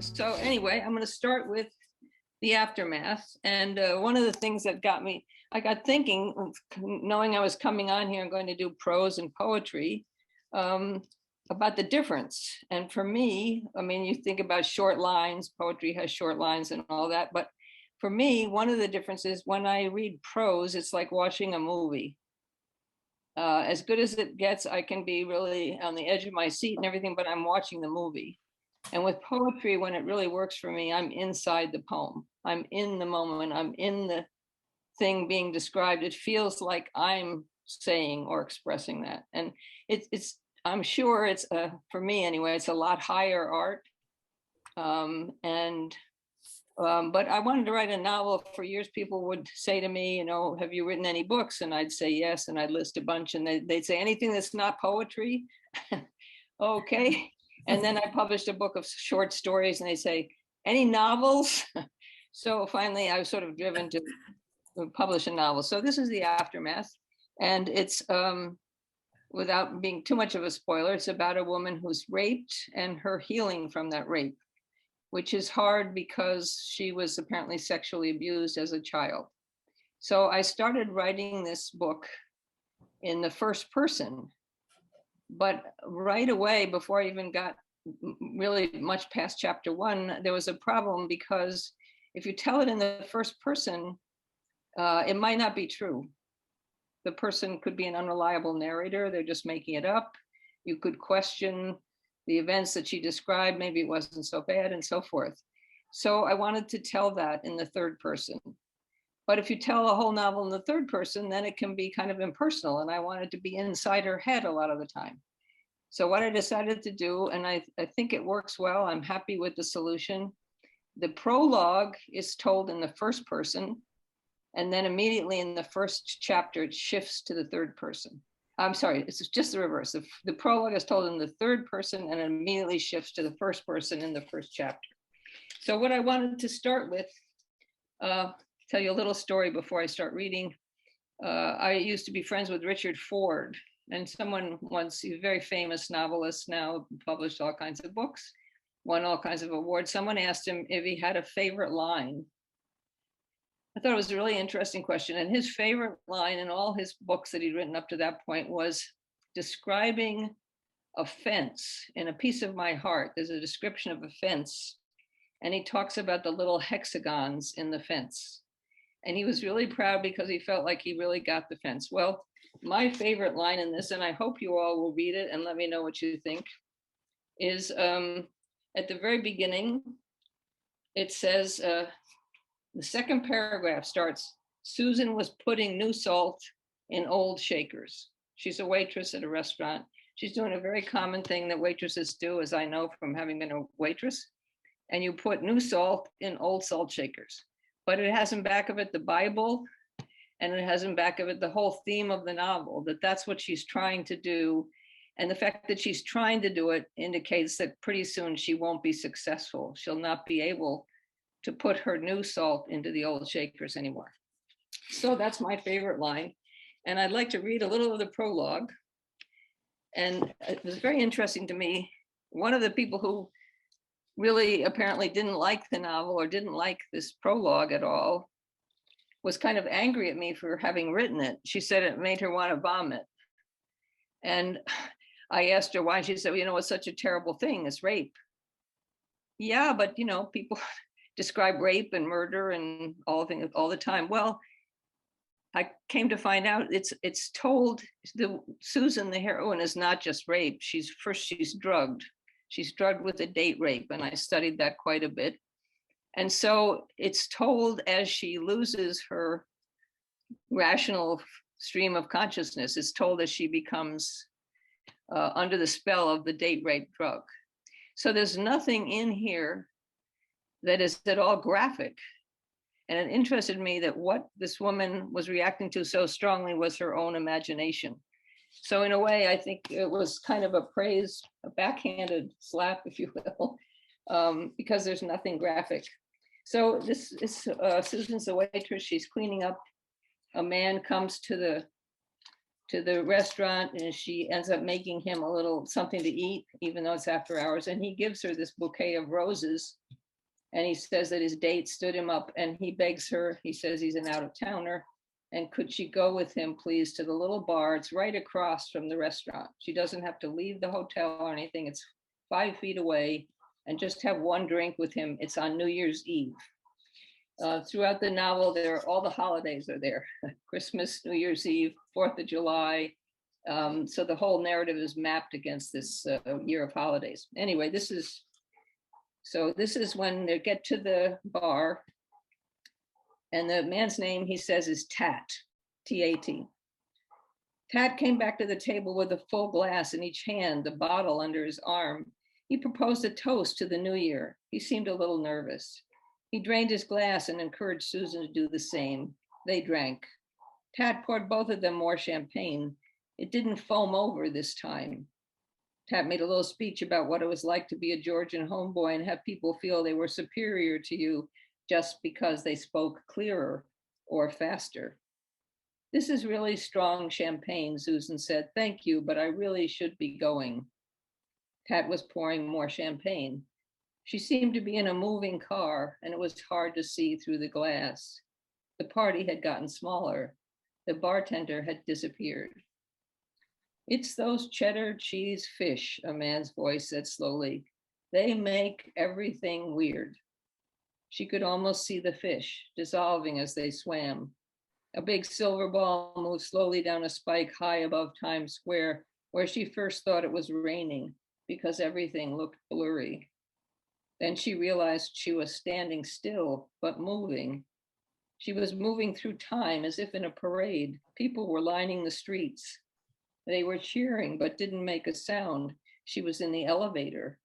So anyway, I'm going to start with the aftermath. And one of the things that I got thinking, knowing I was coming on here and going to do prose and poetry, about the difference. And for me, I mean, you think about short lines, poetry has short lines and all that. But for me, one of the differences when I read prose, it's like watching a movie. As good as it gets, I can be really on the edge of my seat and everything, but I'm watching the movie. And with poetry, when it really works for me, I'm inside the poem. I'm in the moment. I'm in the thing being described. It feels like I'm saying or expressing that. And I'm sure it's, for me anyway, it's a lot higher art. But I wanted to write a novel. For years, people would say to me, have you written any books? And I'd say yes, and I'd list a bunch, and they'd say, anything that's not poetry? Okay. And then I published a book of short stories, and they say, any novels? So finally, I was sort of driven to publish a novel. So this is the aftermath, and it's, without being too much of a spoiler, it's about a woman who's raped and her healing from that rape, which is hard because she was apparently sexually abused as a child. So I started writing this book in the first person, but right away, before I even got really much past chapter 1, there was a problem, because if you tell it in the first person, it might not be true. The person could be an unreliable narrator. They're just making it up. You could question the events that she described. Maybe it wasn't so bad, and so forth. So I wanted to tell that in the third person. But if you tell a whole novel in the third person, then it can be kind of impersonal. And I wanted to be inside her head a lot of the time. So what I decided to do, and I think it works well, I'm happy with the solution. The prologue is told in the first person, and then immediately in the first chapter, it shifts to the third person. I'm sorry, it's just the reverse. The prologue is told in the third person and immediately shifts to the first person in the first chapter. So what I wanted to start with, tell you a little story before I start reading. I used to be friends with Richard Ford, and someone once, he's a very famous novelist now, published all kinds of books, won all kinds of awards. Someone asked him if he had a favorite line. I thought it was a really interesting question. And his favorite line in all his books that he'd written up to that point was describing a fence in A Piece of My Heart. There's a description of a fence, and he talks about the little hexagons in the fence. And he was really proud because he felt like he really got the fence. Well, my favorite line in this, and I hope you all will read it and let me know what you think, is at the very beginning, it says, the second paragraph starts, Susan was putting new salt in old shakers. She's a waitress at a restaurant. She's doing a very common thing that waitresses do, as I know from having been a waitress. And you put new salt in old salt shakers. But it has in back of it the Bible, and it has in back of it the whole theme of the novel, that's what she's trying to do. And the fact that she's trying to do it indicates that pretty soon she won't be successful. She'll not be able to put her new salt into the old shakers anymore. So that's my favorite line. And I'd like to read a little of the prologue. And it was very interesting to me. One of the people who really apparently didn't like the novel or didn't like this prologue at all was kind of angry at me for having written it. She said it made her want to vomit. And I asked her why. She said, it's such a terrible thing, it's rape. Yeah, but people describe rape and murder and all the time. Well, I came to find out it's told, Susan, the heroine, is not just raped. She's drugged. She's drugged with a date rape, and I studied that quite a bit. And so it's told as she loses her rational stream of consciousness. It's told as she becomes under the spell of the date rape drug. So there's nothing in here that is at all graphic. And it interested me that what this woman was reacting to so strongly was her own imagination. So in a way, I think it was kind of a praise, a backhanded slap, if you will, because there's nothing graphic. So this is Susan's the waitress. She's cleaning up. A man comes to the to the restaurant, and she ends up making him a little something to eat, even though it's after hours. And he gives her this bouquet of roses. And he says that his date stood him up, and he begs her, he says he's an out-of-towner, and could she go with him, please, to the little bar? It's right across from the restaurant. She doesn't have to leave the hotel or anything. It's 5 feet away, and just have one drink with him. It's on New Year's Eve. Throughout the novel, all the holidays are there: Christmas, New Year's Eve, 4th of July. So the whole narrative is mapped against this year of holidays. Anyway, this is when they get to the bar, and the man's name, he says, is Tat, T-A-T. Tat came back to the table with a full glass in each hand, the bottle under his arm. He proposed a toast to the new year. He seemed a little nervous. He drained his glass and encouraged Susan to do the same. They drank. Tat poured both of them more champagne. It didn't foam over this time. Tat made a little speech about what it was like to be a Georgian homeboy and have people feel they were superior to you just because they spoke clearer or faster. This is really strong champagne, Susan said. Thank you, but I really should be going. Tat was pouring more champagne. She seemed to be in a moving car, and it was hard to see through the glass. The party had gotten smaller. The bartender had disappeared. It's those cheddar cheese fish, a man's voice said slowly. They make everything weird. She could almost see the fish dissolving as they swam. A big silver ball moved slowly down a spike high above Times Square, where she first thought it was raining because everything looked blurry. Then she realized she was standing still, but moving. She was moving through time as if in a parade. People were lining the streets. They were cheering, but didn't make a sound. She was in the elevator.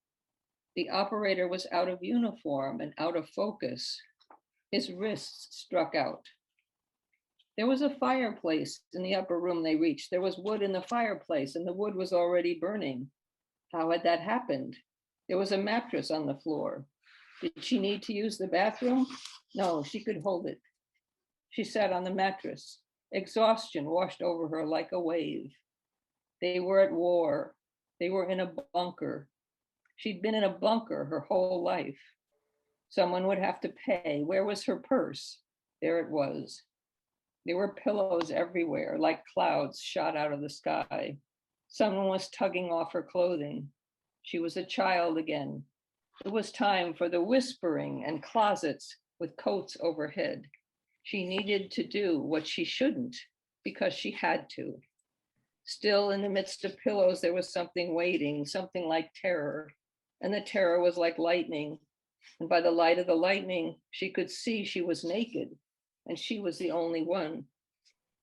The operator was out of uniform and out of focus. His wrists struck out. There was a fireplace in the upper room they reached. There was wood in the fireplace, and the wood was already burning. How had that happened? There was a mattress on the floor. Did she need to use the bathroom? No, she could hold it. She sat on the mattress. Exhaustion washed over her like a wave. They were at war. They were in a bunker. She'd been in a bunker her whole life. Someone would have to pay. Where was her purse? There it was. There were pillows everywhere, like clouds shot out of the sky. Someone was tugging off her clothing. She was a child again. It was time for the whispering and closets with coats overhead. She needed to do what she shouldn't because she had to. Still, in the midst of pillows, there was something waiting, something like terror. And the terror was like lightning. And by the light of the lightning, she could see she was naked, and she was the only one.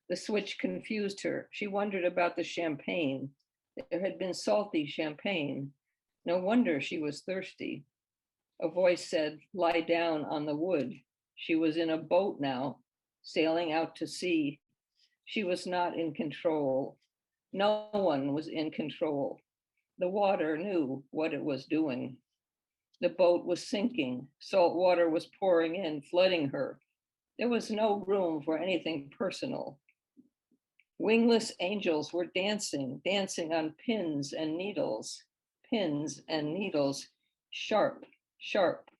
The switch confused her. She wondered about the champagne. There had been salty champagne. No wonder she was thirsty. A voice said, "Lie down on the wood." She was in a boat now, sailing out to sea. She was not in control. No one was in control. The water knew what it was doing. The boat was sinking. Salt water was pouring in, flooding her. There was no room for anything personal. Wingless angels were dancing on pins and needles, sharp, sharp.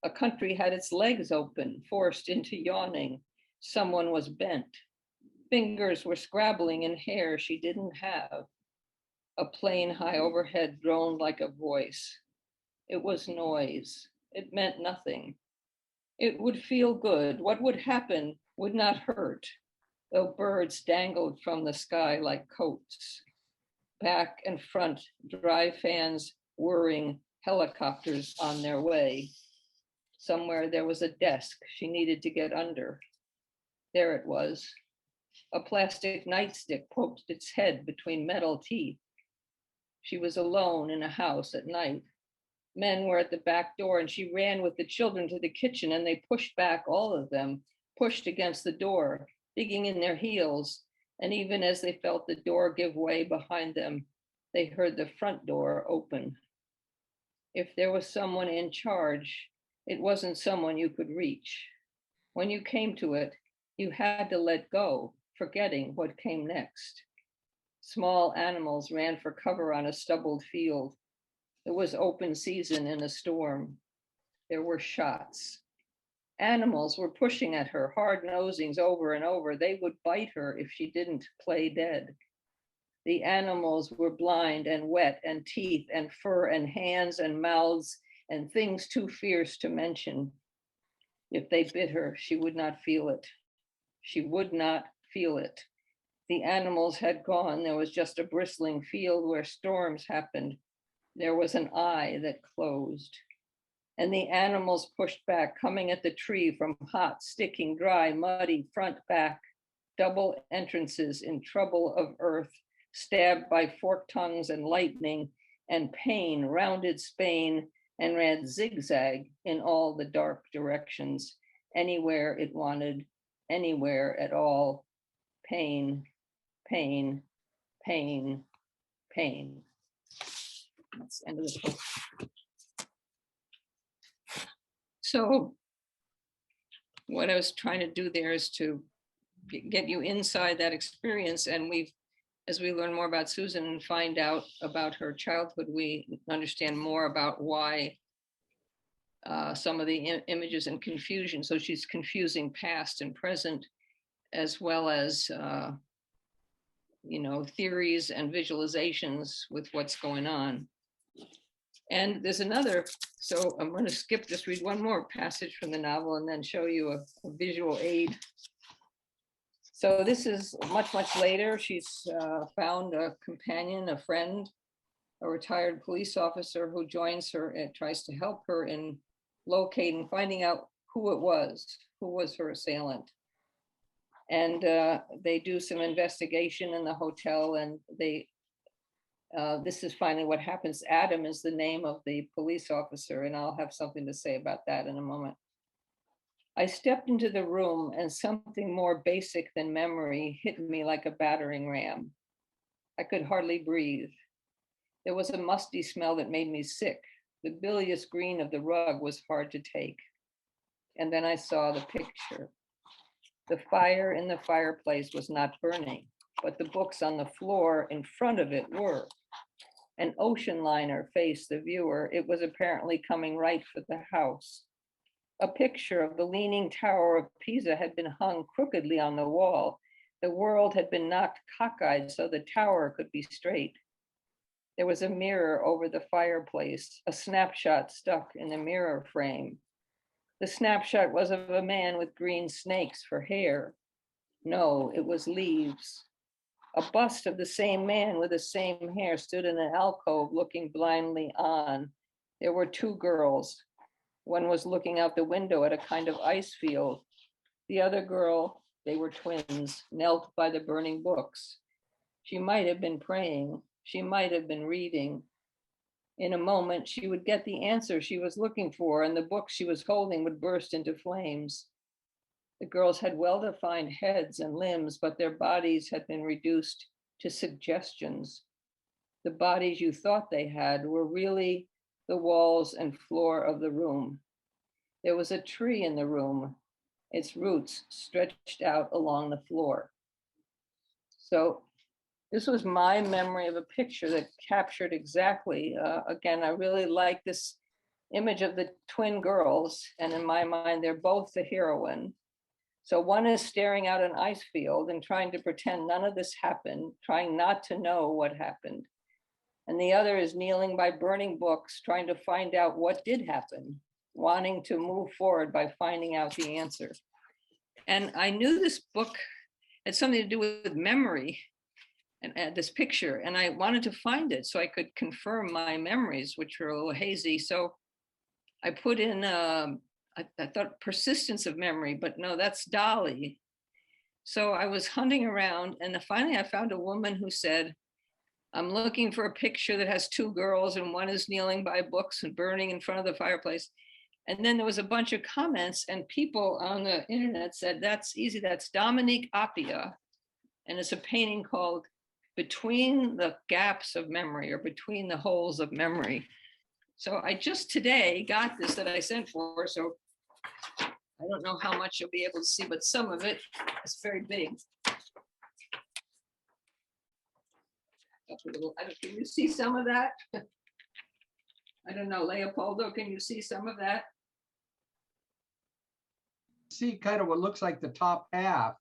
A country had its legs open, forced into yawning. Someone was bent. Fingers were scrabbling in hair she didn't have. A plane high overhead droned like a voice. It was noise. It meant nothing. It would feel good. What would happen would not hurt, though birds dangled from the sky like coats. Back and front, dry fans whirring, helicopters on their way. Somewhere there was a desk she needed to get under. There it was. A plastic nightstick poked its head between metal teeth. She was alone in a house at night. Men were at the back door, and she ran with the children to the kitchen, and they pushed back, all of them, pushed against the door, digging in their heels. And even as they felt the door give way behind them, they heard the front door open. If there was someone in charge, it wasn't someone you could reach. When you came to it, you had to let go, forgetting what came next. Small animals ran for cover on a stubbled field. It was open season in a storm. There were shots. Animals were pushing at her, hard nosings over and over. They would bite her if she didn't play dead. The animals were blind and wet, and teeth and fur and hands and mouths and things too fierce to mention. If they bit her, she would not feel it. She would not feel it. The animals had gone. There was just a bristling field where storms happened. There was an eye that closed. And the animals pushed back, coming at the tree from hot, sticking, dry, muddy, front, back, double entrances in trouble of earth, stabbed by forked tongues and lightning and pain, rounded Spain, and ran zigzag in all the dark directions, anywhere it wanted, anywhere at all. Pain, pain, pain, pain. That's the end of the book. So what I was trying to do there is to get you inside that experience. And as we learn more about Susan and find out about her childhood, we understand more about why some of the images and confusion. So she's confusing past and present, as well as, theories and visualizations with what's going on. And there's another, so I'm going to just read one more passage from the novel and then show you a visual aid. So this is much, much later. She's found a companion, a friend, a retired police officer who joins her and tries to help her in locating, finding out who was her assailant. And they do some investigation in the hotel, and this is finally what happens. Adam is the name of the police officer, and I'll have something to say about that in a moment. I stepped into the room, and something more basic than memory hit me like a battering ram. I could hardly breathe. There was a musty smell that made me sick. The bilious green of the rug was hard to take. And then I saw the picture. The fire in the fireplace was not burning, but the books on the floor in front of it were. An ocean liner faced the viewer. It was apparently coming right for the house. A picture of the leaning tower of Pisa had been hung crookedly on the wall. The world had been knocked cockeyed so the tower could be straight. There was a mirror over the fireplace, a snapshot stuck in the mirror frame. The snapshot was of a man with green snakes for hair. No, it was leaves. A bust of the same man with the same hair stood in an alcove looking blindly on. There were two girls. One was looking out the window at a kind of ice field. The other girl, they were twins, knelt by the burning books. She might have been praying. She might have been reading. In a moment, she would get the answer she was looking for, and the book she was holding would burst into flames. The girls had well-defined heads and limbs, but their bodies had been reduced to suggestions. The bodies you thought they had were really the walls and floor of the room. There was a tree in the room, its roots stretched out along the floor. So this was my memory of a picture that captured exactly, again, I really like this image of the twin girls, and in my mind, they're both the heroine. So one is staring out an ice field and trying to pretend none of this happened, trying not to know what happened. And the other is kneeling by burning books, trying to find out what did happen, wanting to move forward by finding out the answer. And I knew this book had something to do with memory and this picture, and I wanted to find it so I could confirm my memories, which were a little hazy. So I put in, I thought persistence of memory, but no, that's Dolly. So I was hunting around, and finally I found a woman who said, I'm looking for a picture that has two girls, and one is kneeling by books and burning in front of the fireplace. And then there was a bunch of comments, and people on the internet said, that's easy, that's Dominique Appia. And it's a painting called Between the Gaps of Memory, or Between the Holes of Memory. So I just today got this that I sent for, so I don't know how much you'll be able to see, but some of it is very big. up a little. Can you see some of that? I don't know, Leopoldo, can you see some of that? See kind of what looks like the top half,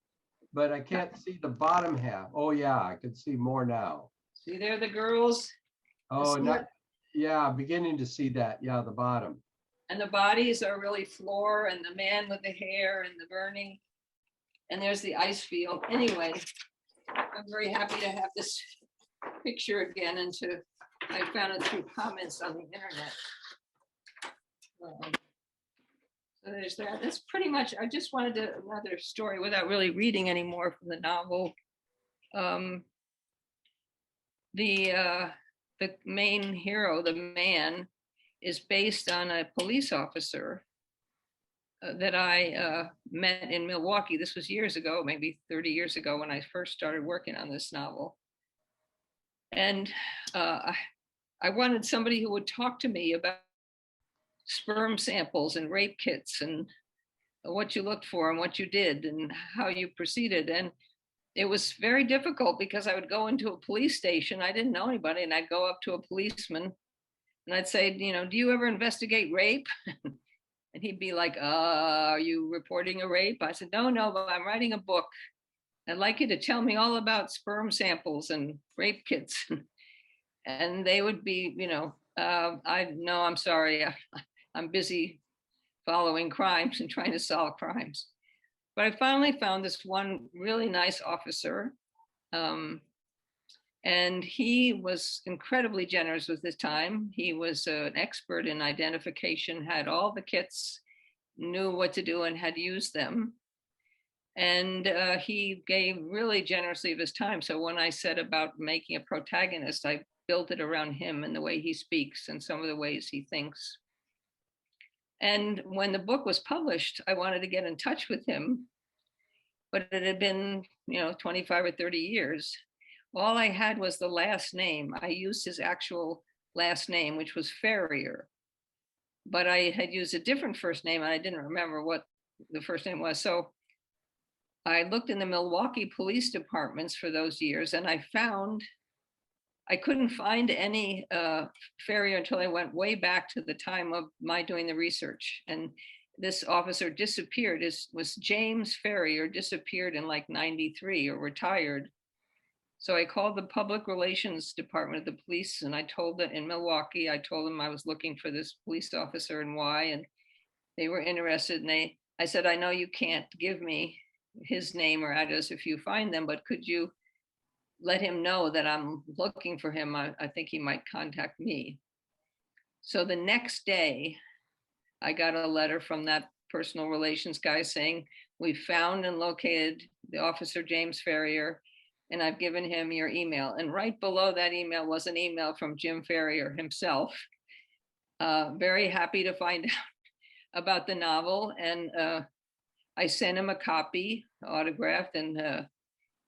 but I can't see the bottom half. Oh yeah, I can see more now. See there, the girls? Oh, not, yeah, beginning to see that. Yeah, the bottom. And the bodies are really floor, and the man with the hair and the burning. And there's the ice field. Anyway, I'm very happy to have this picture again, and I found it through comments on the internet. So there's that. That's pretty much, I just wanted another story without really reading anymore from the novel. The main hero, the man, is based on a police officer that I met in Milwaukee. This was years ago, maybe 30 years ago, when I first started working on this novel. And I wanted somebody who would talk to me about sperm samples and rape kits and what you looked for and what you did and how you proceeded. And it was very difficult because I would go into a police station. I didn't know anybody, and I'd go up to a policeman and I'd say, do you ever investigate rape? And he'd be like, are you reporting a rape? I said, no, but I'm writing a book. I'd like you to tell me all about sperm samples and rape kits. And they would be, I'm sorry. I'm busy following crimes and trying to solve crimes. But I finally found this one really nice officer. And he was incredibly generous with his time. He was an expert in identification, had all the kits, knew what to do, and had used them. And he gave really generously of his time. So when I said about making a protagonist, I built it around him and the way he speaks and some of the ways he thinks. And when the book was published, I wanted to get in touch with him, but it had been, 25 or 30 years. All I had was the last name. I used his actual last name, which was Ferrier, but I had used a different first name and I didn't remember what the first name was. So I looked in the Milwaukee police departments for those years, and I couldn't find any Ferrier until I went way back to the time of my doing the research. And this officer disappeared. Was James Ferrier, disappeared in like 93 or retired. So I called the public relations department of the police, and I told them in Milwaukee, I told them I was looking for this police officer and why, and they were interested. And I said, I know you can't give me his name or address if you find them, but could you let him know that I'm looking for him? I think he might contact me. So the next day, I got a letter from that personal relations guy saying, we found and located the officer James Ferrier, and I've given him your email. And right below that email was an email from Jim Ferrier himself. Very happy to find out about the novel. And I sent him a copy, autographed, and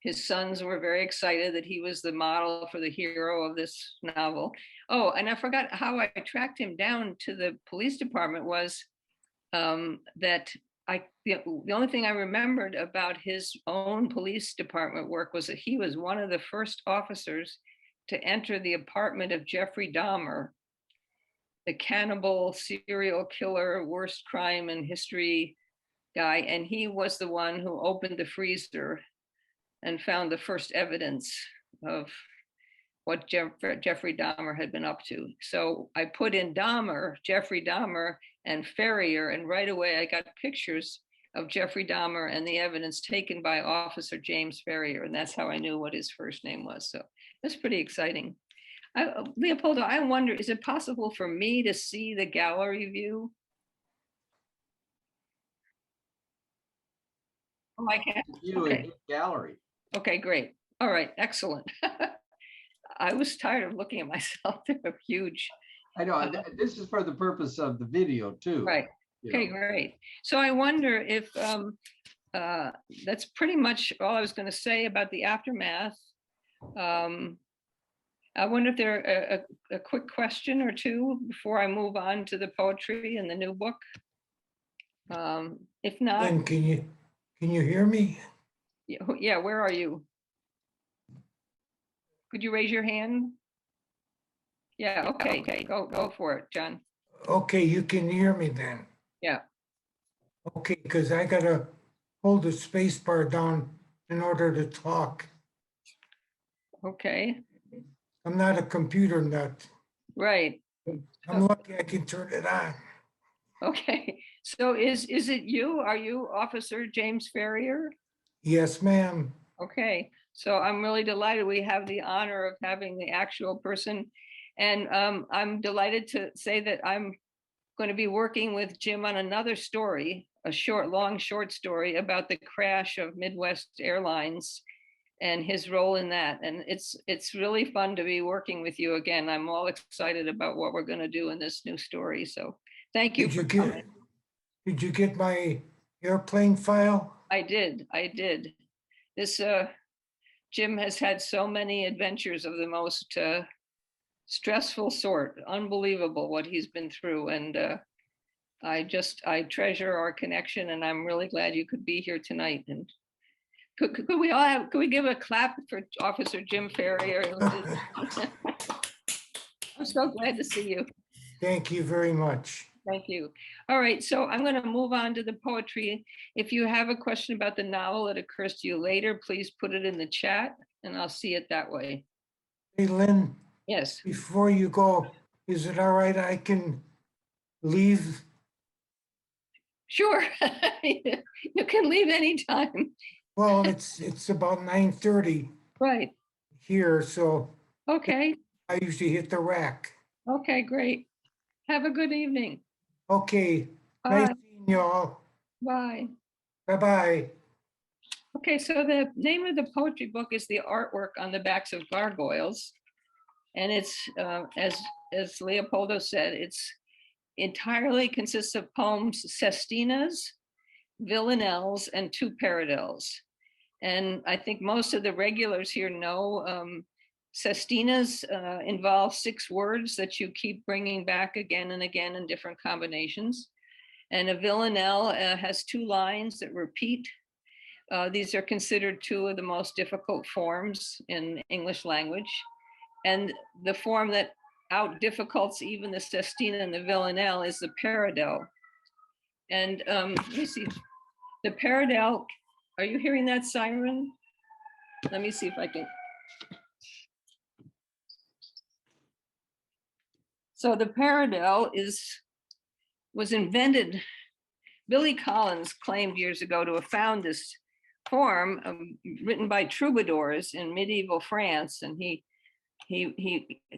his sons were very excited that he was the model for the hero of this novel. Oh, and I forgot how I tracked him down to the police department was that the only thing I remembered about his own police department work was that he was one of the first officers to enter the apartment of Jeffrey Dahmer, the cannibal, serial killer, worst crime in history guy. And he was the one who opened the freezer and found the first evidence of what Jeffrey Dahmer had been up to. So I put in Dahmer, Jeffrey Dahmer, and Ferrier, and right away I got pictures of Jeffrey Dahmer and the evidence taken by Officer James Ferrier, and that's how I knew what his first name was. So that's pretty exciting. Leopoldo, I wonder, is it possible for me to see the gallery view? Oh, I can. You Okay. in gallery. Okay, great. All right, excellent. I was tired of looking at myself. They're huge. I know, this is for the purpose of the video too. Right. Okay, great. So I wonder if that's pretty much all I was going to say about the aftermath. I wonder if there are a quick question or two before I move on to the poetry and the new book. If not, Glenn, can you hear me? yeah, where are you? Could you raise your hand? Yeah, okay, go for it, John. Okay, you can hear me then. Yeah, Okay, because I gotta hold the space bar down in order to talk. okay, I'm not a computer nut. right. I'm lucky I can turn it on. Okay, so is it you? Are you Officer James Ferrier? Yes, ma'am. Okay, so I'm really delighted we have the honor of having the actual person. And I'm delighted to say that I'm going to be working with Jim on another story, a long short story about the crash of Midwest Airlines and his role in that. And it's really fun to be working with you again. I'm all excited about what we're going to do in this new story. So thank you Did you for coming. did you get my airplane file? I did. This Jim has had so many adventures of the most stressful sort. Unbelievable what he's been through. And I treasure our connection, and I'm really glad you could be here tonight. And could we give a clap for Officer Jim Ferrier? I'm so glad to see you. Thank you very much. Thank you. All right, so I'm going to move on to the poetry. If you have a question about the novel that occurs to you later, please put it in the chat and I'll see it that way. Hey, Lynn, Yes, before you go, is it all right I can leave? sure. You can leave anytime. Well, it's about 9:30 Right. here, so Okay. I usually hit the rack. Okay, great. Have a good evening. Okay, Bye. nice seeing y'all. Bye. Bye-bye. Okay, so the name of the poetry book is The Artwork on the Backs of Gargoyles. And it's, as Leopoldo said, it's entirely consists of poems, sestinas, villanelles, and two paradels. And I think most of the regulars here know sestinas involve 6 words that you keep bringing back again and again in different combinations. And a villanelle has 2 lines that repeat. These are considered 2 of the most difficult forms in English language. And the form that out difficults even the sestina and the villanelle is the paradel. And let me see, the paradel, are you hearing that siren? Let me see if I can. So the paradel was invented. Billy Collins claimed years ago to have found this form written by troubadours in medieval France, and he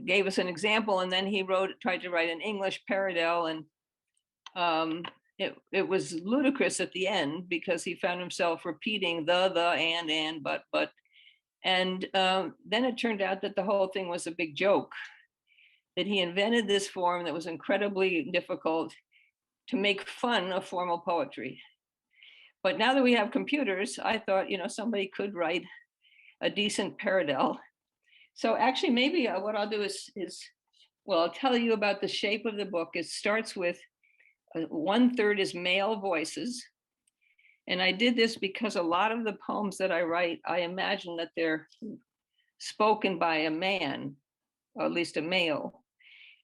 gave us an example, and then he tried to write an English paradel, and it was ludicrous at the end because he found himself repeating the, and, but, and then it turned out that the whole thing was a big joke, that he invented this form that was incredibly difficult to make fun of formal poetry. But now that we have computers, I thought, somebody could write a decent paradel. So actually, maybe what I'll do is, well, I'll tell you about the shape of the book. It starts with 1/3 is male voices. And I did this because a lot of the poems that I write, I imagine that they're spoken by a man, or at least a male.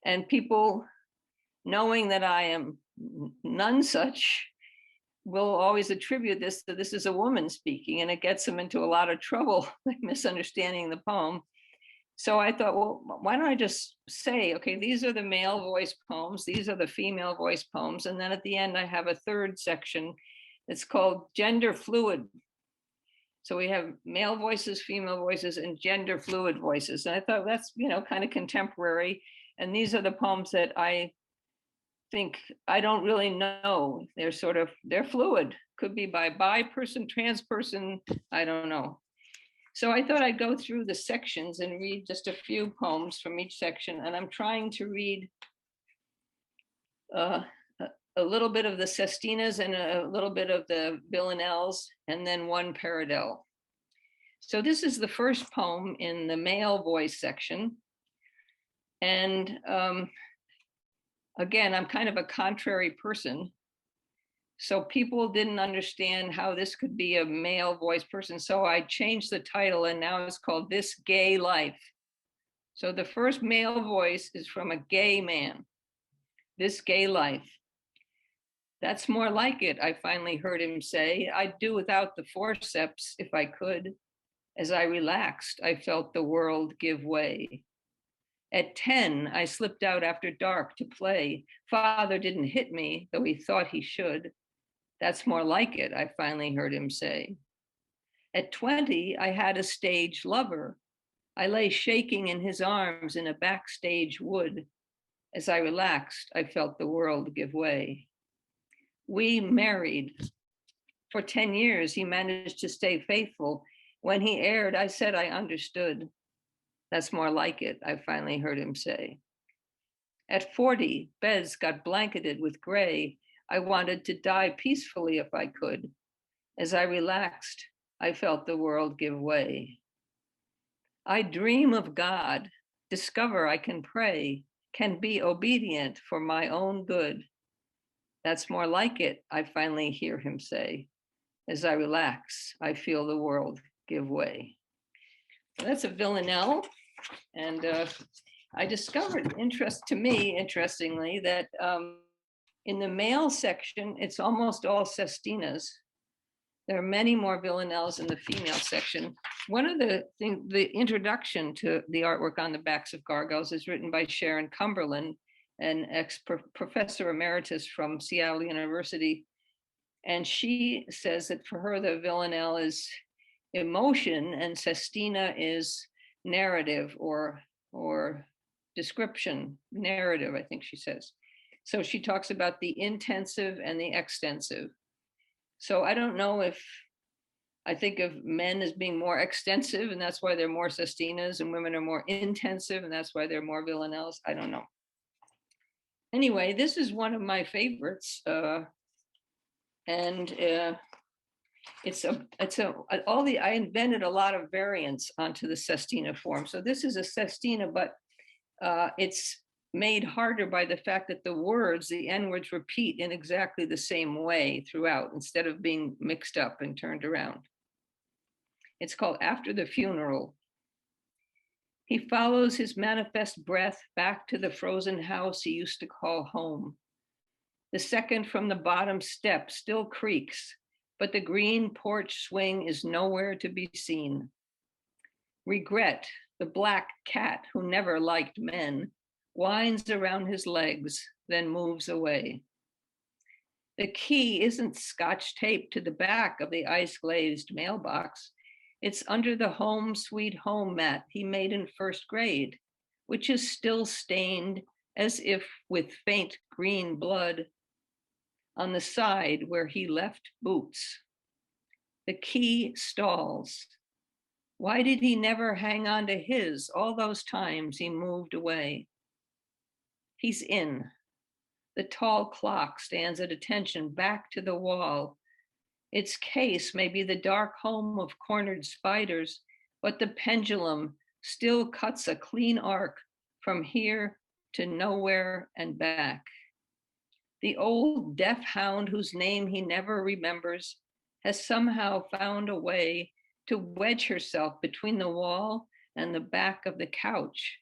And people, knowing that I am none such, will always attribute this to this is a woman speaking, and it gets them into a lot of trouble, misunderstanding the poem. So I thought, well, why don't I just say, okay, these are the male voice poems, these are the female voice poems, and then at the end I have a 3rd section that's called gender fluid. So we have male voices, female voices, and gender fluid voices. And I thought that's, kind of contemporary. And these are the poems that I think I don't really know. They're fluid. Could be by bi person, trans person, I don't know. So I thought I'd go through the sections and read just a few poems from each section. And I'm trying to read a little bit of the sestinas and a little bit of the villanelles, and then 1 paradel. So this is the first poem in the male voice section. And again, I'm kind of a contrary person. So people didn't understand how this could be a male voice person. So I changed the title, and now it's called This Gay Life. So the first male voice is from a gay man. This gay life. That's more like it, I finally heard him say. I'd do without the forceps if I could. As I relaxed, I felt the world give way. At 10, I slipped out after dark to play. Father didn't hit me, though he thought he should. That's more like it, I finally heard him say. At 20, I had a stage lover. I lay shaking in his arms in a backstage wood. As I relaxed, I felt the world give way. We married. For 10 years, he managed to stay faithful. When he aired, I said I understood. That's more like it, I finally heard him say. At 40, beds got blanketed with gray. I wanted to die peacefully if I could. As I relaxed, I felt the world give way. I dream of God, discover I can pray, can be obedient for my own good. That's more like it, I finally hear him say. As I relax, I feel the world give way. So that's a villanelle. And I discovered, interestingly, that in the male section, it's almost all sestinas. There are many more villanelles in the female section. One of the things, the introduction to the artwork on the backs of gargoyles is written by Sharon Cumberland, an professor emeritus from Seattle University. And she says that for her, the villanelle is emotion and sestina is narrative or description, narrative, I think she says. So she talks about the intensive and the extensive. So I don't know if I think of men as being more extensive and that's why they're more sestinas, and women are more intensive and that's why they're more villanelles. I don't know. Anyway, this is one of my favorites. I invented a lot of variants onto the sestina form. So this is a sestina, but it's made harder by the fact that the words, the N words, repeat in exactly the same way throughout instead of being mixed up and turned around. It's called After the Funeral. He follows his manifest breath back to the frozen house he used to call home. The second from the bottom step still creaks, but the green porch swing is nowhere to be seen. Regret, the black cat who never liked men, winds around his legs, then moves away. The key isn't scotch taped to the back of the ice-glazed mailbox. It's under the home sweet home mat he made in first grade, which is still stained as if with faint green blood on the side where he left boots. The key stalls. Why did he never hang on to his all those times he moved away? He's in. The tall clock stands at attention back to the wall. Its case may be the dark home of cornered spiders, but the pendulum still cuts a clean arc from here to nowhere and back. The old deaf hound whose name he never remembers has somehow found a way to wedge herself between the wall and the back of the couch.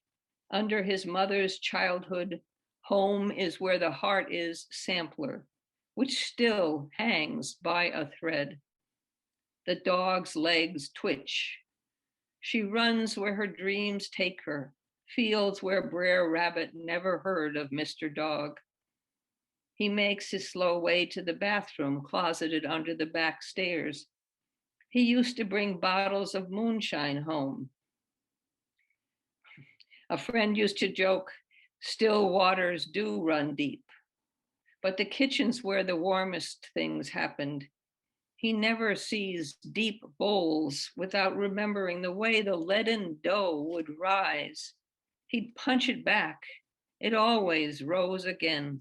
Under his mother's childhood, home is where the heart is sampler, which still hangs by a thread. The dog's legs twitch. She runs where her dreams take her, fields where Brer Rabbit never heard of Mr. Dog. He makes his slow way to the bathroom closeted under the back stairs. He used to bring bottles of moonshine home. A friend used to joke, still waters do run deep. But the kitchen's where the warmest things happened. He never sees deep bowls without remembering the way the leaden dough would rise. He'd punch it back. It always rose again.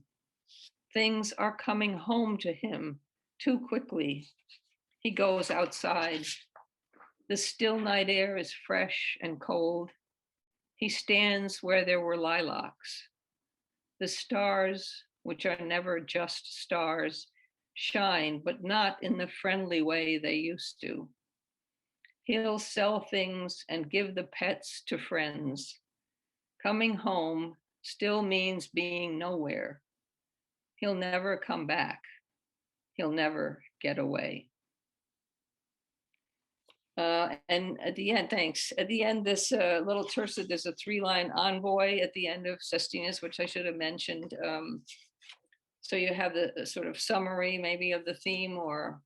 Things are coming home to him too quickly. He goes outside. The still night air is fresh and cold. He stands where there were lilacs. The stars, which are never just stars, shine, but not in the friendly way they used to. He'll sell things and give the pets to friends. Coming home still means being nowhere. He'll never come back. He'll never get away. And at the end, thanks. At the end, this little tercet, there's a 3-line envoy at the end of Sestinus, which I should have mentioned. So you have the sort of summary maybe of the theme, or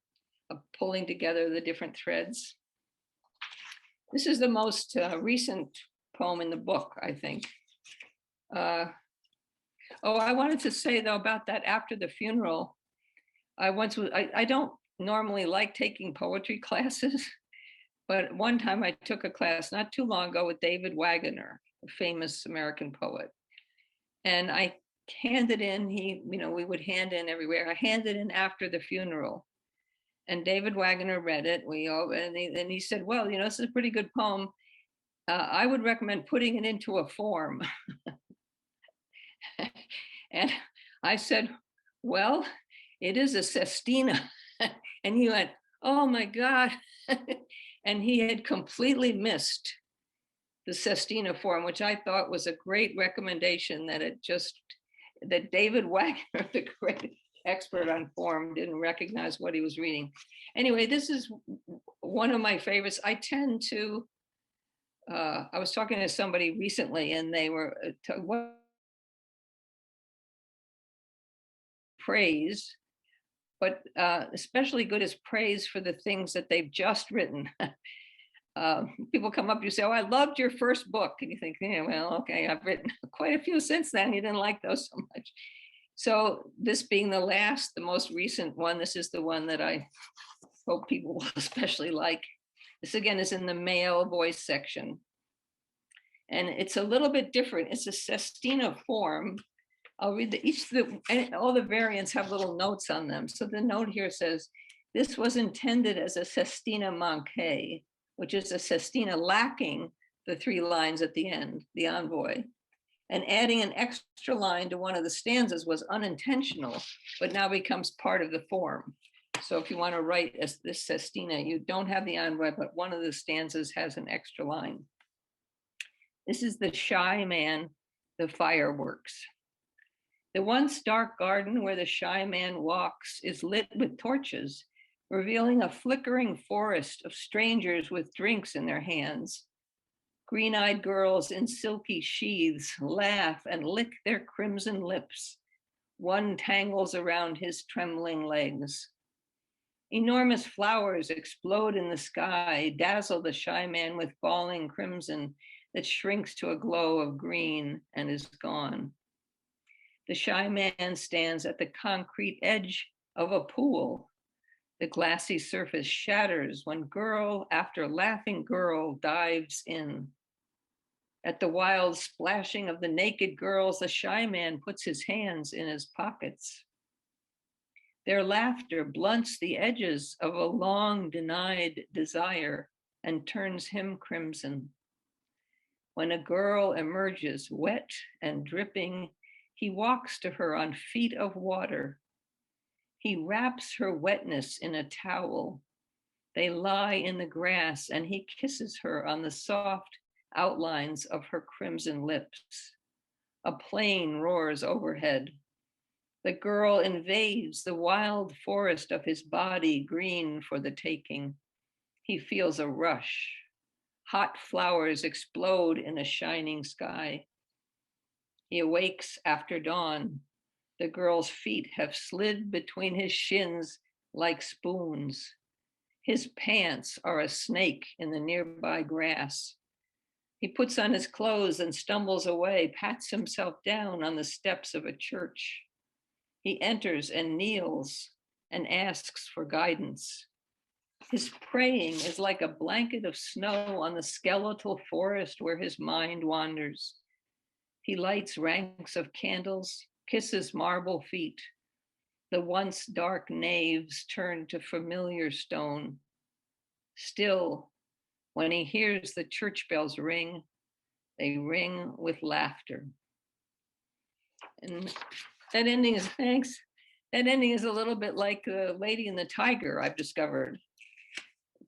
pulling together the different threads. This is the most recent poem in the book, I think. Oh, I wanted to say though about that after the funeral. I don't normally like taking poetry classes, but one time I took a class not too long ago with David Wagoner, a famous American poet. And I handed in, we would hand in everywhere. I handed in after the funeral. And David Wagoner read it. And he said, well, this is a pretty good poem. I would recommend putting it into a form. And I said, well, it is a sestina. And he went, oh my God. And he had completely missed the sestina form, which I thought was a great recommendation, that David Wagner, the great expert on form, didn't recognize what he was reading. Anyway, this is one of my favorites. I tend to, I was talking to somebody recently and they were, what praise, but especially good is praise for the things that they've just written. People come up to you say, oh, I loved your first book. And you think, yeah, well, okay, I've written quite a few since then. You didn't like those so much. So this being the most recent one, this is the one that I hope people will especially like. This again is in the male voice section. And it's a little bit different. It's a sestina form. I'll read all the variants have little notes on them. So the note here says, this was intended as a sestina manquée, which is a sestina lacking the 3 lines at the end, the envoy. And adding an extra line to one of the stanzas was unintentional, but now becomes part of the form. So if you want to write this sestina, you don't have the envoy, but one of the stanzas has an extra line. This is the shy man, the fireworks. The once dark garden where the shy man walks is lit with torches, revealing a flickering forest of strangers with drinks in their hands. Green-eyed girls in silky sheaths laugh and lick their crimson lips. One tangles around his trembling legs. Enormous flowers explode in the sky, dazzle the shy man with falling crimson that shrinks to a glow of green and is gone. The shy man stands at the concrete edge of a pool. The glassy surface shatters when girl after laughing girl dives in. At the wild splashing of the naked girls, the shy man puts his hands in his pockets. Their laughter blunts the edges of a long denied desire and turns him crimson. When a girl emerges wet and dripping, he walks to her on feet of water. He wraps her wetness in a towel. They lie in the grass and he kisses her on the soft outlines of her crimson lips. A plane roars overhead. The girl invades the wild forest of his body, green for the taking. He feels a rush. Hot flowers explode in a shining sky. He awakes after dawn. The girl's feet have slid between his shins like spoons. His pants are a snake in the nearby grass. He puts on his clothes and stumbles away, pats himself down on the steps of a church. He enters and kneels and asks for guidance. His praying is like a blanket of snow on the skeletal forest where his mind wanders. He lights ranks of candles, kisses marble feet. The once dark naves turn to familiar stone. Still, when he hears the church bells ring, they ring with laughter. And that ending is, thanks. That ending is a little bit like the Lady and the Tiger, I've discovered.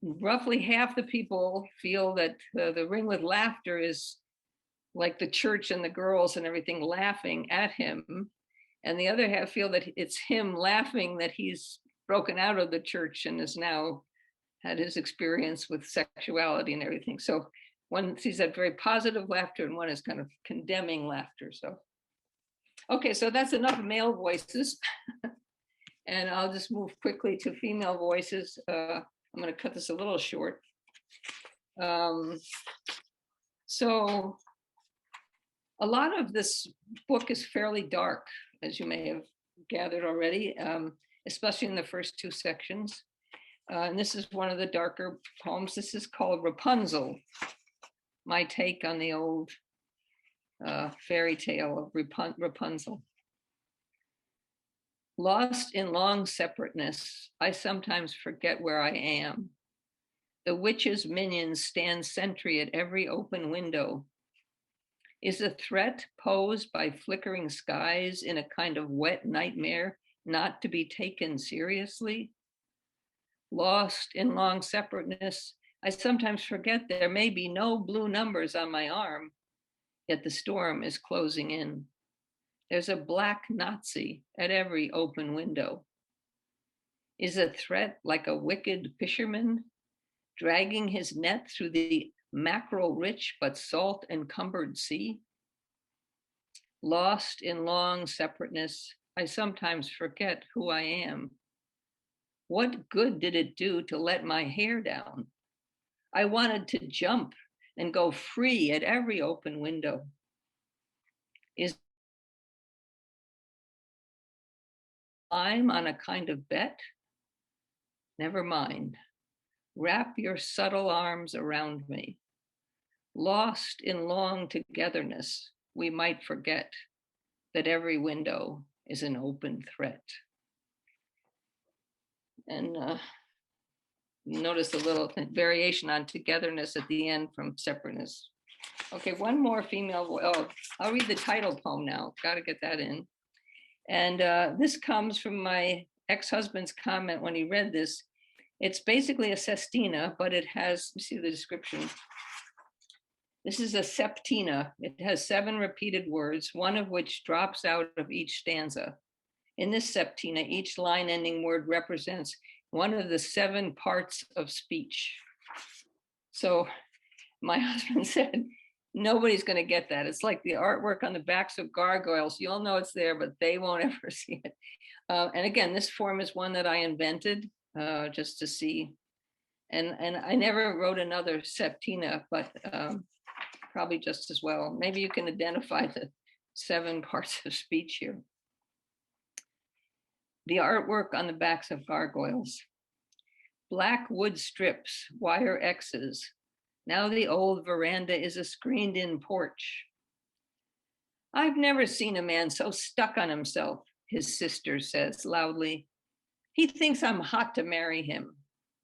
Roughly half the people feel that the ring with laughter is like the church and the girls and everything laughing at him. And the other half feel that it's him laughing that he's broken out of the church and is now had his experience with sexuality and everything. So one sees that very positive laughter and one is kind of condemning laughter. So, okay, so that's enough male voices. And I'll just move quickly to female voices. I'm going to cut this a little short. So a lot of this book is fairly dark, as you may have gathered already, especially in the first two sections. And this is one of the darker poems. This is called Rapunzel, my take on the old fairy tale of Rapunzel. Lost in long separateness, I sometimes forget where I am. The witch's minions stand sentry at every open window. Is a threat posed by flickering skies in a kind of wet nightmare not to be taken seriously? Lost in long separateness, I sometimes forget there may be no blue numbers on my arm, yet the storm is closing in. There's a black Nazi at every open window. Is a threat like a wicked fisherman dragging his net through the mackerel-rich but salt-encumbered sea? Lost in long separateness, I sometimes forget who I am. What good did it do to let my hair down? I wanted to jump and go free at every open window. Is I'm on a kind of bet? Never mind. Wrap your subtle arms around me. Lost in long togetherness, we might forget that every window is an open threat. And notice a little variation on togetherness at the end from separateness. Okay, one more female. Oh, I'll read the title poem now. Got to get that in. And this comes from my ex-husband's comment when he read this. It's basically a sestina, but it has, see the description. This is a septina. It has 7 repeated words, one of which drops out of each stanza. In this septina, each line ending word represents one of the 7 parts of speech. So my husband said, nobody's going to get that. It's like the artwork on the backs of gargoyles. You'll know it's there, but they won't ever see it. And again, this form is one that I invented just to see. And I never wrote another septina, but probably just as well. Maybe you can identify the 7 parts of speech here. The artwork on the backs of gargoyles. Black wood strips, wire X's. Now the old veranda is a screened-in porch. I've never seen a man so stuck on himself, his sister says loudly. He thinks I'm hot to marry him.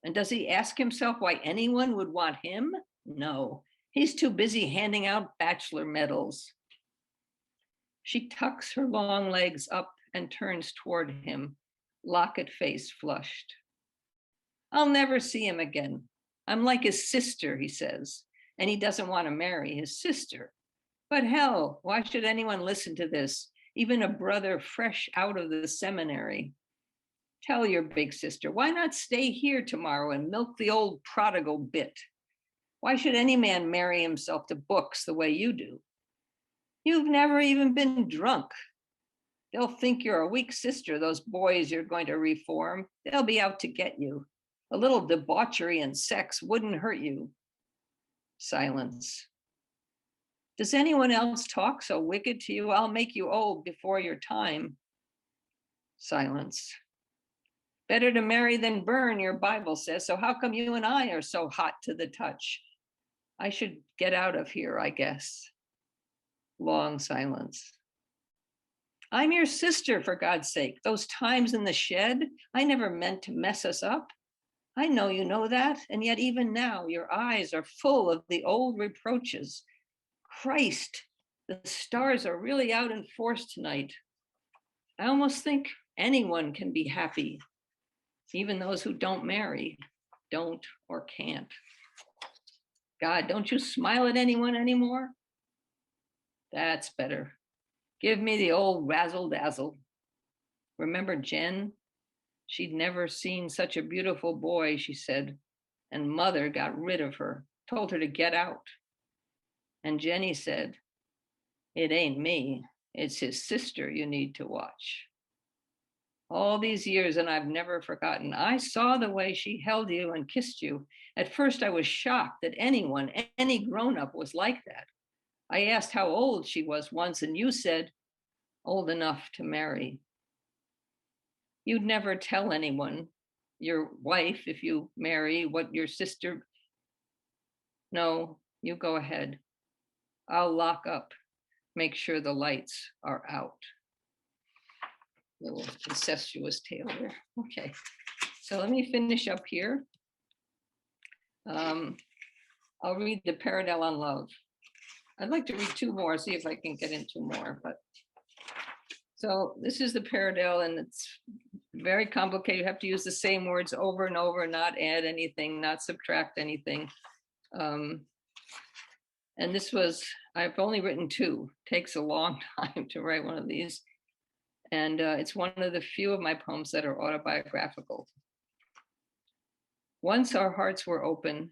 And does he ask himself why anyone would want him? No, he's too busy handing out bachelor medals. She tucks her long legs up and turns toward him, locket face flushed. I'll never see him again. I'm like his sister, he says, and he doesn't want to marry his sister. But hell, why should anyone listen to this? Even a brother fresh out of the seminary. Tell your big sister, why not stay here tomorrow and milk the old prodigal bit? Why should any man marry himself to books the way you do? You've never even been drunk. They'll think you're a weak sister, those boys you're going to reform. They'll be out to get you. A little debauchery and sex wouldn't hurt you. Silence. Does anyone else talk so wicked to you? I'll make you old before your time. Silence. Better to marry than burn, your Bible says. So how come you and I are so hot to the touch? I should get out of here, I guess. Long silence. I'm your sister, for God's sake. Those times in the shed, I never meant to mess us up. I know you know that, and yet even now your eyes are full of the old reproaches. Christ, the stars are really out in force tonight. I almost think anyone can be happy, even those who don't marry, don't or can't. God, don't you smile at anyone anymore? That's better. Give me the old razzle dazzle. Remember Jen? She'd never seen such a beautiful boy, she said, and mother got rid of her, told her to get out. And Jenny said, it ain't me, it's his sister you need to watch. All these years, and I've never forgotten, I saw the way she held you and kissed you. At first, I was shocked that anyone, any grown-up was like that. I asked how old she was once, and you said, old enough to marry. You'd never tell anyone, your wife, if you marry, what your sister. No, you go ahead. I'll lock up, make sure the lights are out. Little incestuous tale there. Okay, so let me finish up here. I'll read the Paradell on Love. I'd like to read two more, see if I can get into more, but. So this is the Paradell, and it's very complicated. You have to use the same words over and over, not add anything, not subtract anything. And this was, I've only written two. Takes a long time to write one of these. And it's one of the few of my poems that are autobiographical. Once our hearts were open,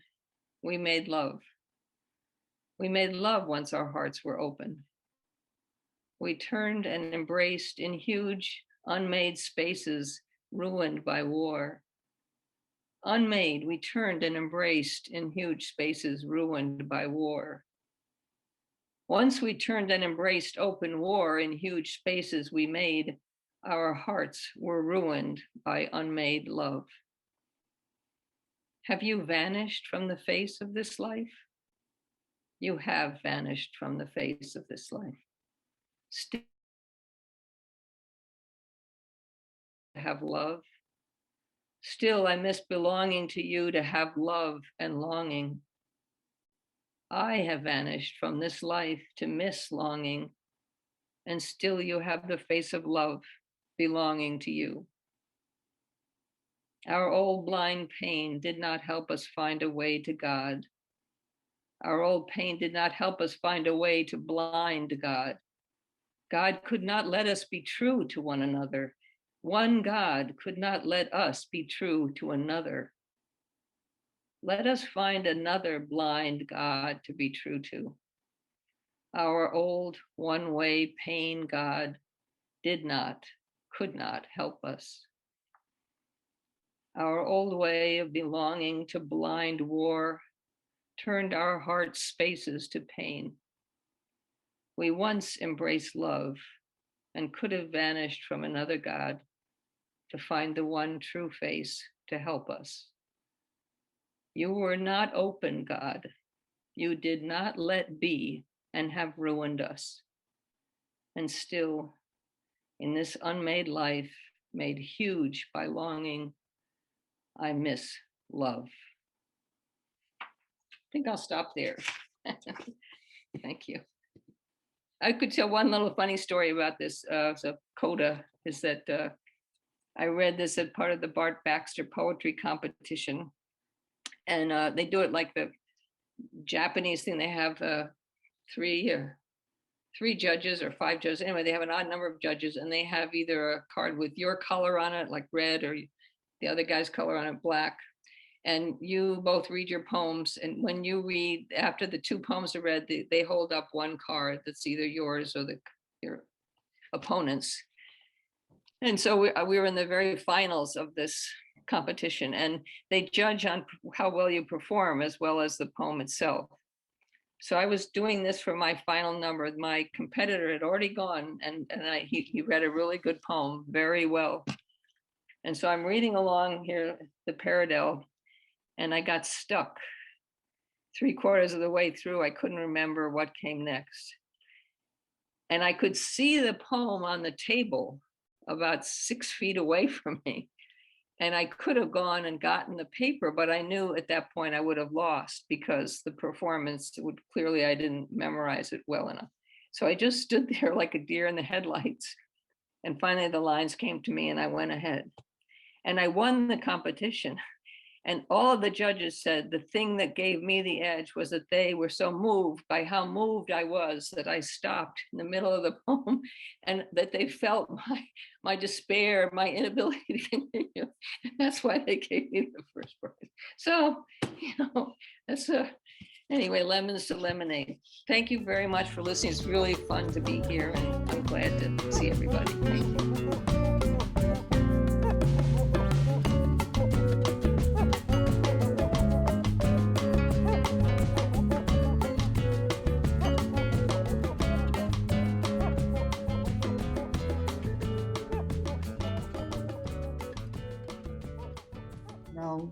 we made love. We made love once our hearts were open. We turned and embraced in huge, unmade spaces ruined by war. Unmade, we turned and embraced in huge spaces ruined by war. Once we turned and embraced open war in huge spaces we made, our hearts were ruined by unmade love. Have you vanished from the face of this life? You have vanished from the face of this life. Still have love. Still, I miss belonging to you, to have love and longing. I have vanished from this life to miss longing, and still you have the face of love belonging to you. Our old blind pain did not help us find a way to God. Our old pain did not help us find a way to blind God. God could not let us be true to one another. One God could not let us be true to another. Let us find another blind God to be true to. Our old one-way pain God did not, could not help us. Our old way of belonging to blind war turned our heart's spaces to pain. We once embraced love and could have vanished from another God to find the one true face to help us. You were not open, God. You did not let be and have ruined us. And still, in this unmade life, made huge by longing, I miss love. I think I'll stop there. Thank you. I could tell one little funny story about this. So coda is that I read this as part of the Bart Baxter poetry competition. And they do it like the Japanese thing. They have three judges or five judges. Anyway, they have an odd number of judges, and they have either a card with your color on it, like red, or the other guy's color on it, black. And you both read your poems. And when you read, after the two poems are read, they hold up one card that's either yours or your opponent's. And so we were in the very finals of this competition, and they judge on how well you perform as well as the poem itself. So I was doing this for my final number. My competitor had already gone, and he read a really good poem very well. And so I'm reading along here, the Paradell, and I got stuck. 3/4 of the way through, I couldn't remember what came next. And I could see the poem on the table about 6 feet away from me. And I could have gone and gotten the paper, but I knew at that point I would have lost because the performance would clearly, I didn't memorize it well enough. So I just stood there like a deer in the headlights. And finally the lines came to me and I went ahead. And I won the competition. And all of the judges said the thing that gave me the edge was that they were so moved by how moved I was that I stopped in the middle of the poem, and that they felt my despair, my inability to continue. And that's why they gave me the first prize. So, that's anyway, lemons to lemonade. Thank you very much for listening. It's really fun to be here, and I'm glad to see everybody. Thank you. Now,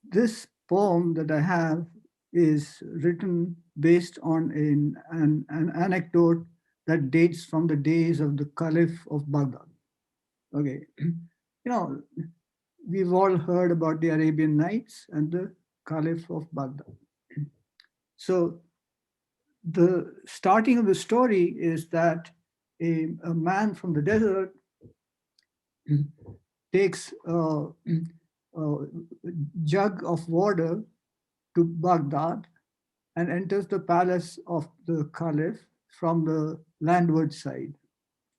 this poem that I have is written based on an anecdote that dates from the days of the Caliph of Baghdad. Okay, we've all heard about the Arabian Nights and the Caliph of Baghdad. So the starting of the story is that a man from the desert takes a jug of water to Baghdad and enters the palace of the Caliph from the landward side.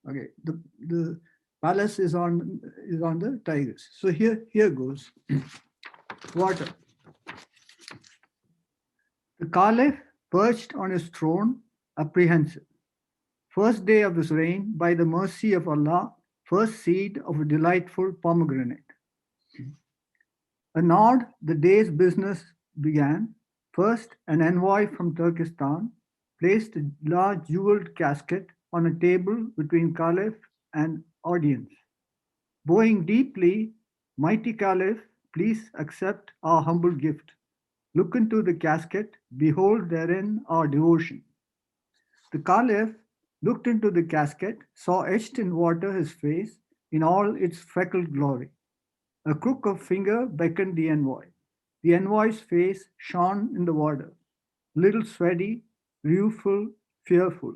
Okay, the palace is on the Tigris. So here goes. Water. The Caliph perched on his throne, apprehensive. First day of his reign, by the mercy of Allah, first seed of a delightful pomegranate. A nod, the day's business began. First, an envoy from Turkestan placed a large jeweled casket on a table between Caliph and audience. Bowing deeply, mighty Caliph, please accept our humble gift. Look into the casket, behold therein our devotion. The Caliph looked into the casket, saw etched in water his face in all its freckled glory. A crook of finger beckoned the envoy. The envoy's face shone in the water, little sweaty, rueful, fearful.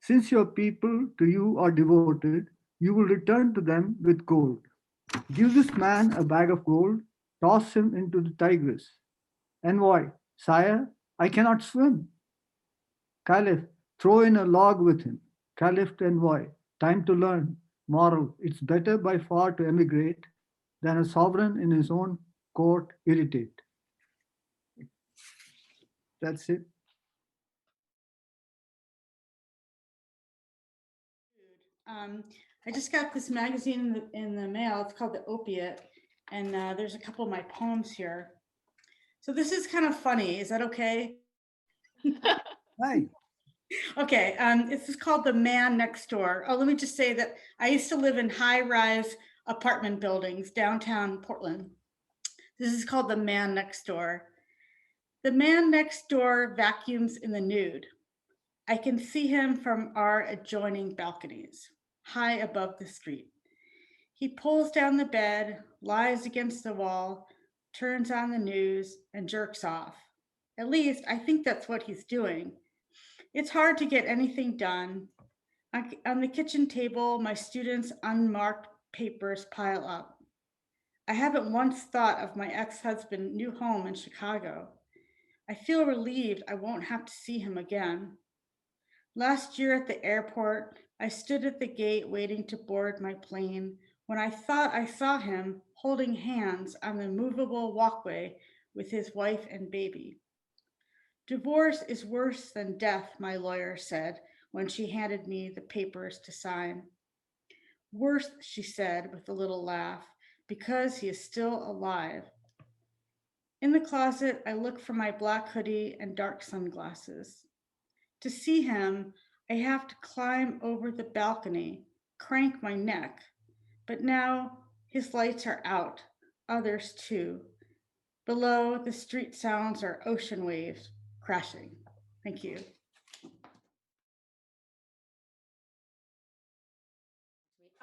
Since your people to you are devoted, you will return to them with gold. Give this man a bag of gold, toss him into the Tigris. Envoy, sire, I cannot swim. Caliph, throw in a log with him. Caliph to envoy, time to learn. Moral, it's better by far to emigrate than a sovereign in his own court irritate. That's it. I just got this magazine in the mail. It's called The Opiate, and there's a couple of my poems here. So this is kind of funny. Is that okay? Hi. Okay, this is called The Man Next Door. Oh, let me just say that I used to live in high-rise apartment buildings downtown Portland. This is called The Man Next Door. The man next door vacuums in the nude. I can see him from our adjoining balconies, high above the street. He pulls down the bed, lies against the wall, turns on the news, and jerks off. At least, I think that's what he's doing. It's hard to get anything done. On the kitchen table, my students' unmarked papers pile up. I haven't once thought of my ex-husband's new home in Chicago. I feel relieved I won't have to see him again. Last year at the airport, I stood at the gate waiting to board my plane when I thought I saw him holding hands on the movable walkway with his wife and baby. Divorce is worse than death, my lawyer said when she handed me the papers to sign. Worse, she said with a little laugh, because he is still alive. In the closet, I look for my black hoodie and dark sunglasses. To see him, I have to climb over the balcony, crank my neck. But now his lights are out, others too. Below, the street sounds are ocean waves crashing. Thank you.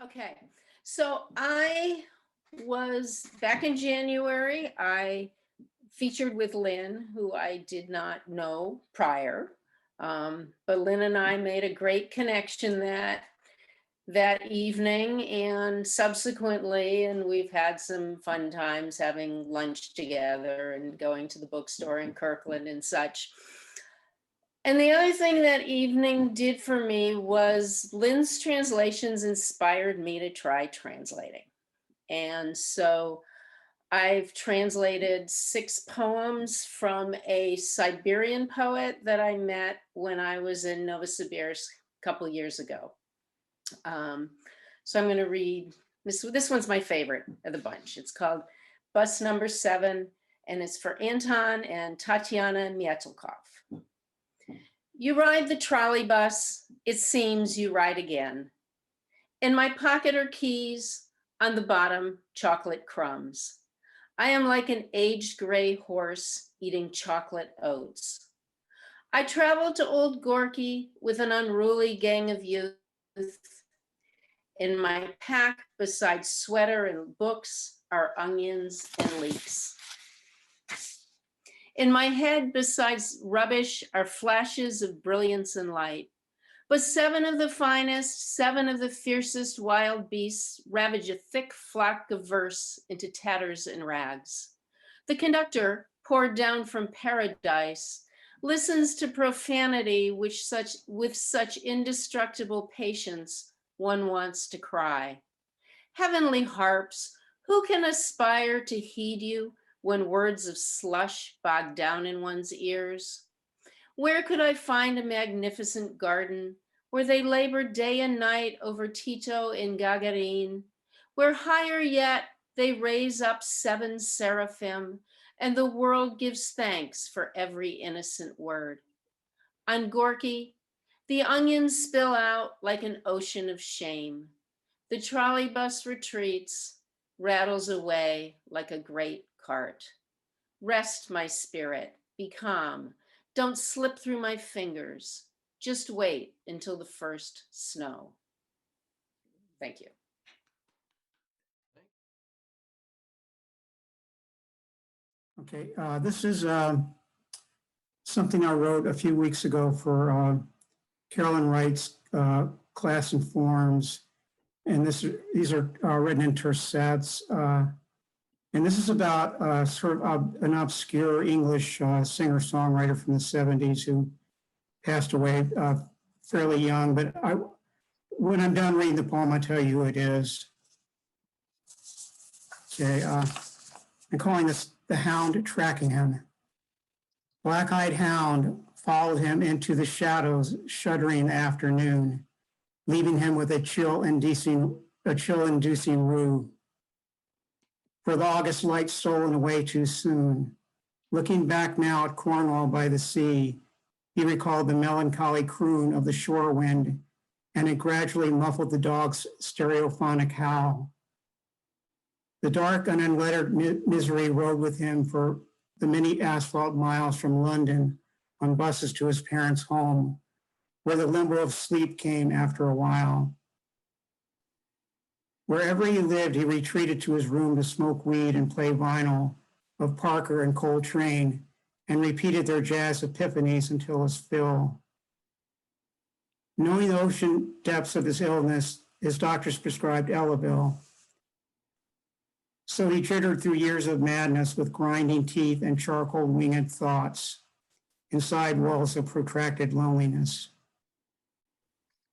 Okay, so I was back in January, I featured with Lynn, who I did not know prior. But Lynn and I made a great connection that that evening and subsequently, and we've had some fun times having lunch together and going to the bookstore in Kirkland and such. And the other thing that evening did for me was Lynn's translations inspired me to try translating. And so I've translated 6 poems from a Siberian poet that I met when I was in Novosibirsk a couple years ago. So I'm going to read this one's my favorite of the bunch. It's called Bus Number 7, and it's for Anton and Tatiana Mietelkov. You ride the trolley bus, it seems you ride again. In my pocket are keys, on the bottom, chocolate crumbs. I am like an aged gray horse eating chocolate oats. I travel to Old Gorky with an unruly gang of youth. In my pack, besides sweater and books, are onions and leeks. In my head, besides rubbish, are flashes of brilliance and light. But 7 of the finest, 7 of the fiercest wild beasts ravage a thick flock of verse into tatters and rags. The conductor, poured down from paradise, listens to profanity with such indestructible patience one wants to cry. Heavenly harps, who can aspire to heed you when words of slush bog down in one's ears? Where could I find a magnificent garden where they labor day and night over Tito and Gagarin, where higher yet they raise up 7 seraphim and the world gives thanks for every innocent word? On Gorky, the onions spill out like an ocean of shame. The trolley bus retreats, rattles away like a great cart. Rest, my spirit, be calm. Don't slip through my fingers. Just wait until the first snow. Thank you. Okay, this is something I wrote a few weeks ago for Carolyn Wright's class and forms. And these are written in terse sets. And this is about sort of an obscure English singer-songwriter from the 70s who passed away fairly young. But when I'm done reading the poem, I'll tell you who it is. Okay, I'm calling this The Hound Tracking Him. Black-eyed hound followed him into the shadows, shuddering afternoon, leaving him with a chill-inducing rue. For the August light stolen away too soon. Looking back now at Cornwall by the sea, he recalled the melancholy croon of the shore wind, and it gradually muffled the dog's stereophonic howl. The dark and unlettered misery rode with him for the many asphalt miles from London on buses to his parents' home, where the limbo of sleep came after a while. Wherever he lived, he retreated to his room to smoke weed and play vinyl of Parker and Coltrane, and repeated their jazz epiphanies until his fill. Knowing the ocean depths of his illness, his doctors prescribed Elavil. So he jittered through years of madness with grinding teeth and charcoal winged thoughts inside walls of protracted loneliness.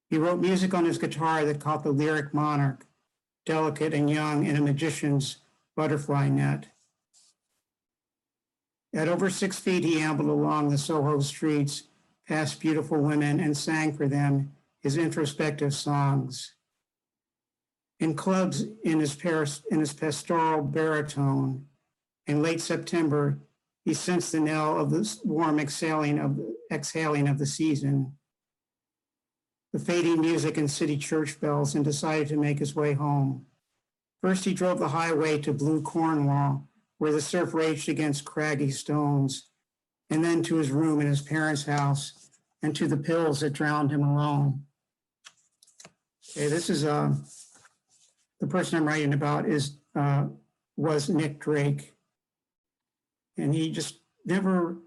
He wrote music on his guitar that caught the lyric monarch, delicate and young in a magician's butterfly net. At over 6 feet, he ambled along the Soho streets, past beautiful women, and sang for them his introspective songs. In clubs, in his pastoral baritone, in late September, he sensed the knell of the warm exhaling of the season, the fading music and city church bells, and decided to make his way home. First, he drove the highway to Blue Cornwall, where the surf raged against craggy stones, and then to his room in his parents' house, and to the pills that drowned him alone. Okay, this is the person I'm writing about was Nick Drake, and he just never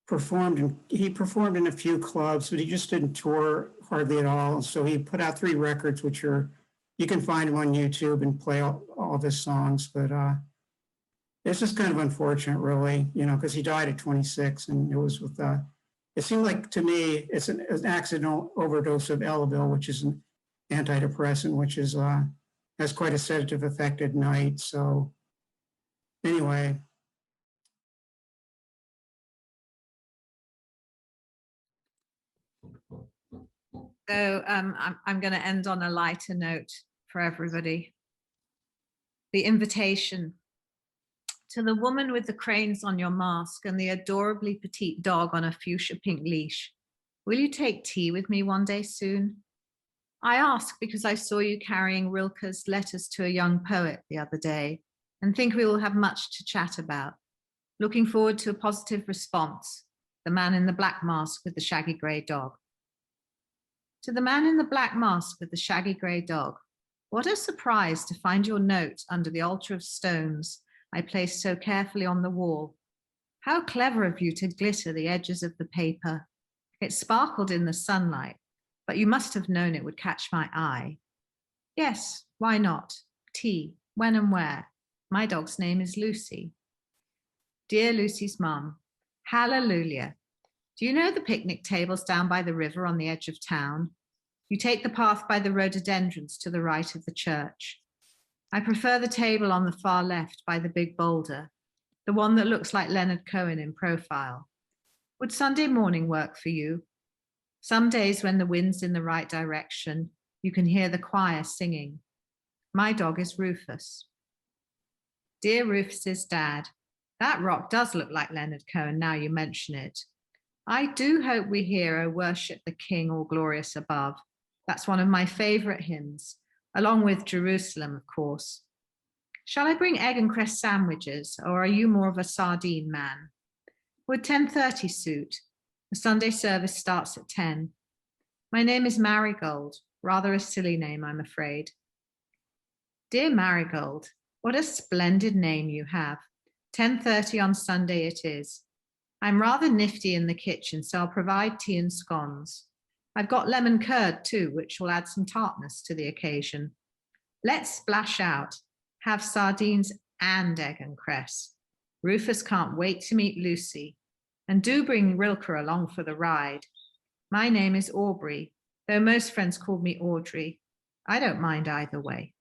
performed. He performed in a few clubs, but he just didn't tour hardly at all. So he put out 3 records, which are, you can find them on YouTube and play all of his songs. But it's just kind of unfortunate, really, you know, because he died at 26, and it was with, it seemed like to me, it's an accidental overdose of Elavil, which is an antidepressant, which is, has quite a sedative effect at night. So anyway. So I'm going to end on a lighter note for everybody. The invitation to the woman with the cranes on your mask and the adorably petite dog on a fuchsia pink leash. Will you take tea with me one day soon? I ask because I saw you carrying Rilke's Letters to a Young Poet the other day and think we will have much to chat about. Looking forward to a positive response. The man in the black mask with the shaggy grey dog. To the man in the black mask with the shaggy grey dog, what a surprise to find your note under the altar of stones I placed so carefully on the wall. How clever of you to glitter the edges of the paper. It sparkled in the sunlight, but you must have known it would catch my eye. Yes, why not? Tea, when and where? My dog's name is Lucy. Dear Lucy's mum, hallelujah. Do you know the picnic tables down by the river on the edge of town? You take the path by the rhododendrons to the right of the church. I prefer the table on the far left by the big boulder, the one that looks like Leonard Cohen in profile. Would Sunday morning work for you? Some days when the wind's in the right direction, you can hear the choir singing. My dog is Rufus. Dear Rufus's dad, that rock does look like Leonard Cohen now you mention it. I do hope we hear "O Worship the King, all glorious above." That's one of my favorite hymns, along with Jerusalem, of course. Shall I bring egg and cress sandwiches, or are you more of a sardine man? Would 10:30 suit? The Sunday service starts at 10. My name is Marigold, rather a silly name, I'm afraid. Dear Marigold, what a splendid name you have. 10:30 on Sunday it is. I'm rather nifty in the kitchen, so I'll provide tea and scones. I've got lemon curd too, which will add some tartness to the occasion. Let's splash out, have sardines and egg and cress. Rufus can't wait to meet Lucy. And do bring Rilke along for the ride. My name is Aubrey, though most friends call me Audrey. I don't mind either way.